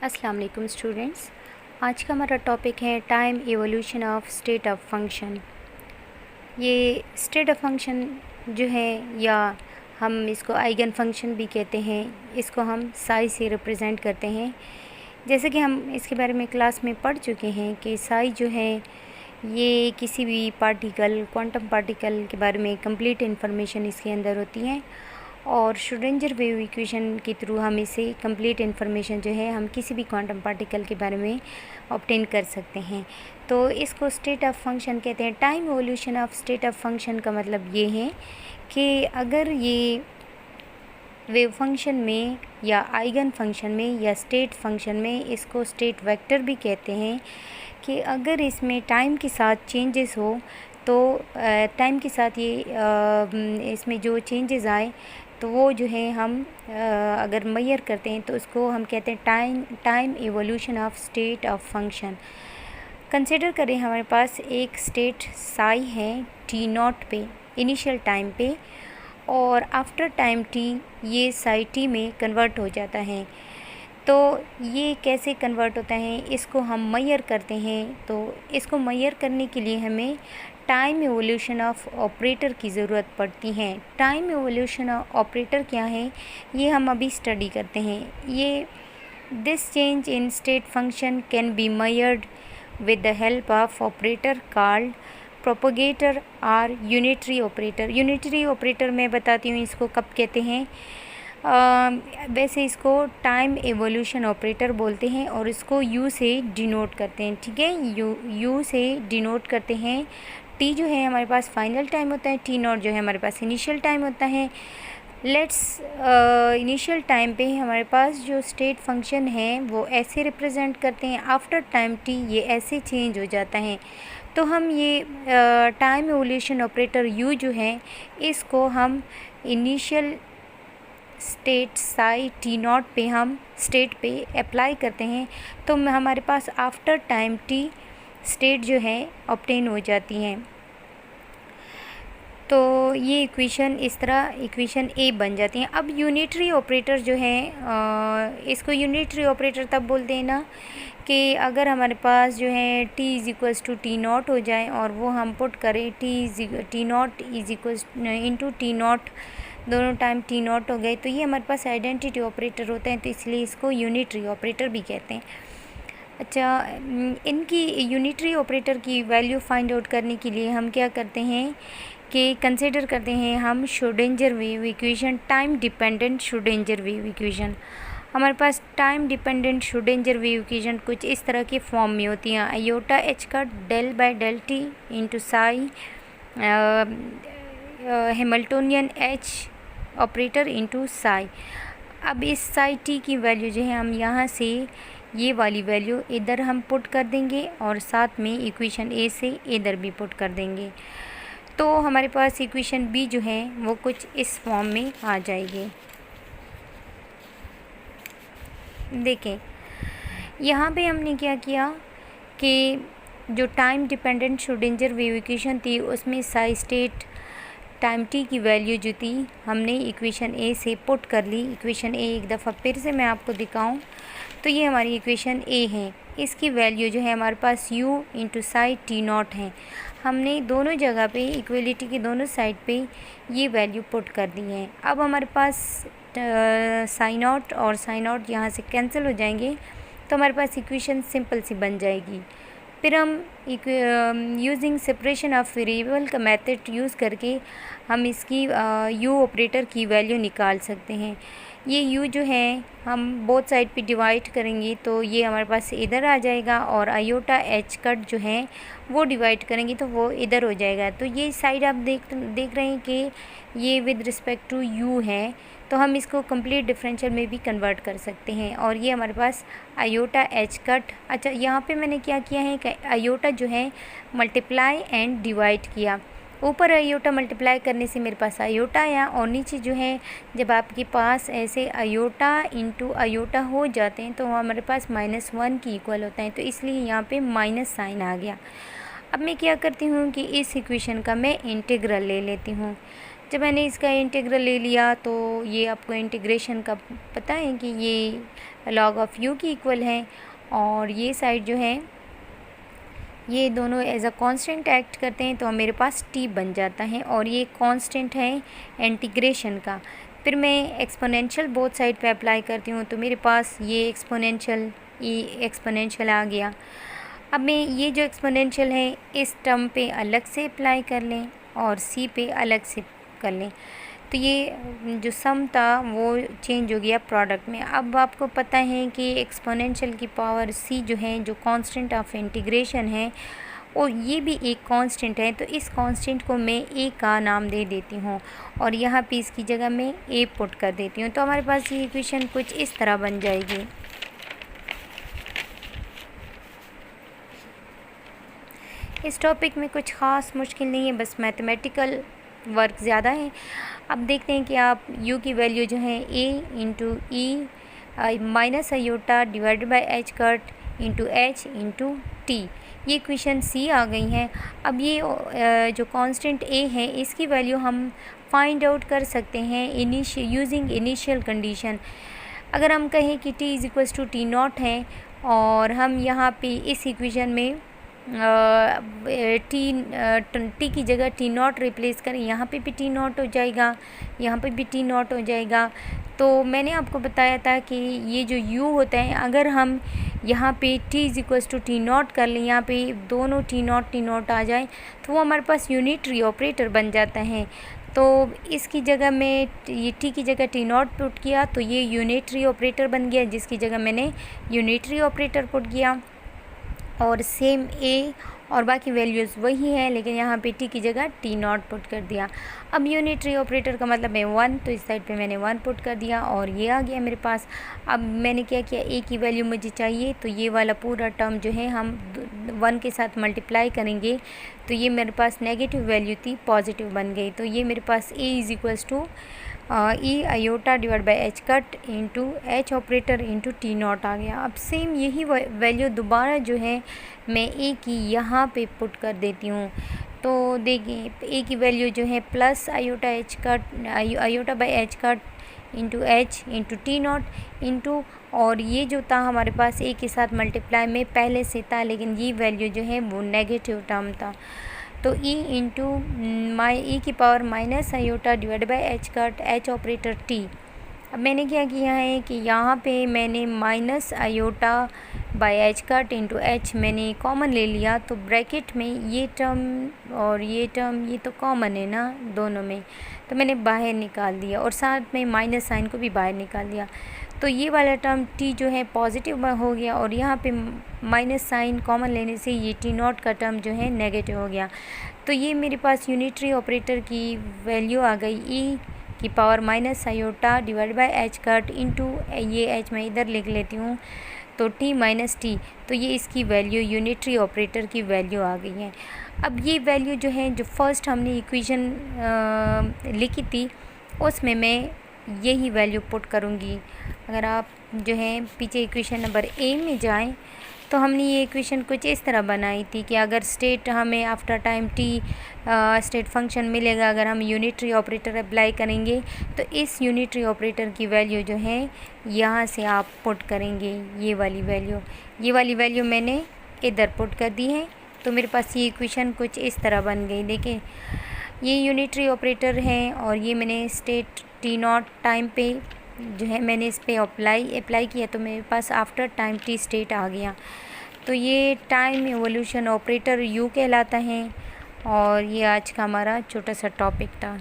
अस्सलाम वालेकुम स्टूडेंट्स। आज का हमारा टॉपिक है time evolution of state of function. ये स्टेट ऑफ फंक्शन जो है, या हम इसको आइगन फंक्शन भी कहते हैं, इसको हम साई से रिप्रेजेंट करते हैं। जैसे कि हम इसके बारे में क्लास में पढ़ चुके हैं कि साई जो है ये किसी भी पार्टिकल, क्वांटम पार्टिकल के बारे में कंप्लीट इन्फॉर्मेशन इसके अंदर होती है, और श्रोडिंगर वेव इक्वेशन के थ्रू हम इसे कंप्लीट इन्फॉर्मेशन जो है हम किसी भी क्वांटम पार्टिकल के बारे में ऑब्टेन कर सकते हैं। तो इसको स्टेट ऑफ फंक्शन कहते हैं। Time evolution of state of function का मतलब ये है कि अगर ये वेव फंक्शन में या आइगन फंक्शन में या स्टेट फंक्शन में, इसको स्टेट वेक्टर भी कहते हैं, कि अगर इसमें टाइम के साथ चेंजेस हो तो टाइम के साथ ये इसमें जो चेंजेस आए तो वो जो है हम अगर मेजर करते हैं तो उसको हम कहते हैं time evolution of state of function. Consider करें हमारे पास एक स्टेट साई है टी नॉट पे, इनिशियल टाइम पे, और आफ्टर टाइम टी ये साई टी में कन्वर्ट हो जाता है। तो ये कैसे कन्वर्ट होता है, इसको हम मेजर करते हैं। तो इसको मेजर करने के लिए हमें टाइम इवोल्यूशन ऑफ ऑपरेटर की ज़रूरत पड़ती है। टाइम इवोल्यूशन ऑपरेटर क्या है, ये हम अभी स्टडी करते हैं। ये this change in state function can be measured with the help of operator called propagator और यूनिटरी ऑपरेटर। यूनिटरी ऑपरेटर मैं बताती हूँ इसको कब कहते हैं। वैसे इसको टाइम एवोल्यूशन ऑपरेटर बोलते हैं और इसको यू से डिनोट करते हैं। ठीक है, यू से डिनोट करते हैं। टी जो है हमारे पास फाइनल टाइम होता है, टी नॉट जो है हमारे पास इनिशियल टाइम होता है। लेट्स इनिशियल टाइम पे हमारे पास जो स्टेट फंक्शन है वो ऐसे रिप्रेजेंट करते हैं, आफ्टर टाइम टी ये ऐसे चेंज हो जाता है। तो हम ये टाइम एवोल्यूशन ऑपरेटर यू जो है इसको हम initial state Sai T not पे हम स्टेट पे अप्लाई करते हैं, तो हमारे पास आफ्टर टाइम टी स्टेट जो है ऑब्टेन हो जाती हैं। तो ये इक्वेशन इस तरह इक्वेशन ए बन जाती हैं। अब यूनिटरी ऑपरेटर जो है इसको यूनिटरी ऑपरेटर तब बोलते हैं ना कि अगर हमारे पास जो है t is equals to t naught हो जाए और वो हम पुट करें t naught is equals into T naught, दोनों टाइम टी नॉट हो गए, तो ये हमारे पास आइडेंटिटी ऑपरेटर होते हैं, तो इसलिए इसको यूनिटरी ऑपरेटर भी कहते हैं। अच्छा, इनकी यूनिटरी ऑपरेटर की वैल्यू फाइंड आउट करने के लिए हम क्या करते हैं कि कंसिडर करते हैं हम Schrodinger wave equation, time dependent Schrodinger wave equation. हमारे पास time dependent Schrodinger wave equation कुछ इस तरह के फॉर्म में होती हैं। आयोटा एच का del by del T into psi Hamiltonian H operator into psi. अब इस साई टी की वैल्यू जो है हम यहाँ से ये वाली वैल्यू इधर हम पुट कर देंगे और साथ में इक्वेशन ए से इधर भी पुट कर देंगे, तो हमारे पास इक्वेशन बी जो है वो कुछ इस फॉर्म में आ जाएगी। देखें यहाँ पे हमने क्या किया कि जो time dependent Schrodinger wave equation थी उसमें साई स्टेट टाइम टी की वैल्यू जो थी हमने इक्वेशन ए से पुट कर ली। इक्वेशन ए एक दफ़ा फिर से मैं आपको दिखाऊं तो ये हमारी इक्वेशन ए है। इसकी वैल्यू जो है हमारे पास u into Sai T naught है। हमने दोनों जगह पे इक्वलिटी के दोनों साइड पे ये वैल्यू पुट कर दी है। अब हमारे पास साई नॉट और साई नॉट यहाँ से कैंसिल हो जाएंगे, तो हमारे पास इक्वेशन सिंपल सी बन जाएगी। फिर हम यूजिंग सेपरेशन ऑफ वेरिएबल का मेथड यूज़ करके हम इसकी यू ऑपरेटर की वैल्यू निकाल सकते हैं। ये यू जो है हम बोथ साइड पे डिवाइड करेंगे तो ये हमारे पास इधर आ जाएगा, और आयोटा एच कट जो है वो डिवाइड करेंगे तो वो इधर हो जाएगा। तो ये साइड आप देख रहे हैं कि ये विद रिस्पेक्ट टू यू है, तो हम इसको कंप्लीट डिफरेंशियल में भी कन्वर्ट कर सकते हैं, और ये हमारे पास आयोटा एच कट। अच्छा, यहाँ पे मैंने क्या किया है कि आयोटा जो है मल्टीप्लाई एंड डिवाइड किया। ऊपर आयोटा मल्टीप्लाई करने से मेरे पास आयोटा आया, और नीचे जो है जब आपके पास ऐसे आयोटा इंटू आयोटा हो जाते हैं तो हमारे पास -1 की इक्वल होता है, तो इसलिए यहाँ पे माइनस साइन आ गया। अब मैं क्या करती हूँ कि इस इक्वेशन का मैं इंटीग्रल ले लेती हूँ। जब मैंने इसका इंटीग्रल ले लिया तो ये आपको इंटीग्रेशन का पता है कि ये log ऑफ u की इक्वल है, और ये साइड जो है ये दोनों एज अ कांस्टेंट एक्ट करते हैं, तो मेरे पास t बन जाता है, और ये कांस्टेंट है इंटीग्रेशन का। फिर मैं एक्सपोनेंशियल बोथ साइड पे अप्लाई करती हूँ, तो मेरे पास ये एक्सपोनेंशियल आ गया। अब मैं ये जो एक्सपोनेंशियल है इस टर्म पे अलग से अप्लाई कर लें और c पे अलग से कर लें, तो ये जो सम था वो चेंज हो गया प्रोडक्ट में। अब आपको पता है कि एक्सपोनेंशियल की पावर c जो है, जो कांस्टेंट ऑफ इंटीग्रेशन है, और ये भी एक कांस्टेंट है, तो इस कांस्टेंट को मैं a का नाम दे देती हूँ, और यहाँ पे इसकी जगह मैं a पुट कर देती हूँ। तो हमारे पास ये इक्वेशन कुछ इस तरह बन जाएगी। इस टॉपिक में कुछ ख़ास मुश्किल नहीं है, बस मैथमेटिकल वर्क ज़्यादा है। अब देखते हैं कि आप u की वैल्यू जो है a into E minus iota divided by H cut into H into T, ये इक्वेशन c आ गई हैं। अब ये जो कांस्टेंट a है इसकी वैल्यू हम फाइंड आउट कर सकते हैं यूजिंग इनिशियल कंडीशन। अगर हम कहें कि t is equals to t naught है, और हम यहाँ पे इस इक्वेशन में टी की जगह टी नॉट रिप्लेस करें, यहाँ पे भी टी नॉट हो जाएगा, यहाँ पे भी टी नॉट हो जाएगा। तो मैंने आपको बताया था कि ये जो u होता है, अगर हम यहाँ पे t is equals to t naught कर लें, यहाँ पे दोनों टी नॉट आ जाए, तो वो हमारे पास यूनिटरी ऑपरेटर बन जाता है। तो इसकी जगह में ये t की जगह टी नॉट पुट किया, तो ये यूनिटरी ऑपरेटर बन गया, जिसकी जगह मैंने यूनिटरी ऑपरेटर पुट किया, और सेम a और बाकी वैल्यूज़ वही हैं, लेकिन यहाँ पे t की जगह टी नॉट पुट कर दिया। अब यूनिटरी ऑपरेटर का मतलब है 1, तो इस साइड पे मैंने 1 पुट कर दिया, और ये आ गया मेरे पास। अब मैंने क्या किया, a की वैल्यू मुझे चाहिए, तो ये वाला पूरा टर्म जो है हम 1 के साथ मल्टीप्लाई करेंगे, तो ये मेरे पास नेगेटिव वैल्यू थी, पॉजिटिव बन गई। तो ये मेरे पास a is equals to E iota divide by H cut into H operator into T naught आ गया। अब सेम यही वैल्यू दोबारा जो है मैं a की यहाँ पे पुट कर देती हूँ। तो देखिए a की वैल्यू जो है plus iota by H cut into H into T not into, और ये जो था हमारे पास a के साथ मल्टीप्लाई में पहले से था, लेकिन ये वैल्यू जो है वो नेगेटिव टर्म था, तो e इंटू ई की power minus iota divide by H cut H operator t। अब मैंने क्या किया है कि यहाँ पे मैंने minus iota by H cut into H मैंने कॉमन ले लिया, तो ब्रैकेट में ये टर्म और ये टर्म ये तो कॉमन है ना दोनों में, तो मैंने बाहर निकाल दिया, और साथ में माइनस साइन को भी बाहर निकाल दिया। तो ये वाला टर्म t जो है पॉजिटिव हो गया, और यहाँ पे माइनस साइन कॉमन लेने से ये टी नॉट का टर्म जो है नेगेटिव हो गया। तो ये मेरे पास यूनिटरी ऑपरेटर की वैल्यू आ गई e की power minus iota divide by H cut into ये h मैं इधर लिख लेती हूँ, तो t माइनस टी, तो ये इसकी वैल्यू यूनिटरी ऑपरेटर की वैल्यू आ गई है। अब ये वैल्यू जो है जो फर्स्ट हमने इक्वेशन लिखी थी उसमें मैं यही वैल्यू पुट करूँगी। अगर आप जो है पीछे इक्वेशन नंबर a में जाएं, तो हमने ये इक्वेशन कुछ इस तरह बनाई थी कि अगर स्टेट हमें after time t state function मिलेगा, अगर हम यूनिटरी ऑपरेटर अप्लाई करेंगे, तो इस यूनिटरी ऑपरेटर की वैल्यू जो है यहाँ से आप पुट करेंगे, ये वाली वैल्यू मैंने इधर पुट कर दी है। तो मेरे पास ये इक्वेशन कुछ इस तरह बन गई। देखिए ये यूनिटरी ऑपरेटर है, और ये मैंने स्टेट टी नॉट टाइम पे जो है मैंने इस पे अप्लाई किया, तो मेरे पास आफ्टर टाइम t स्टेट आ गया। तो ये टाइम एवोल्यूशन ऑपरेटर u कहलाता है, और ये आज का हमारा छोटा सा टॉपिक था।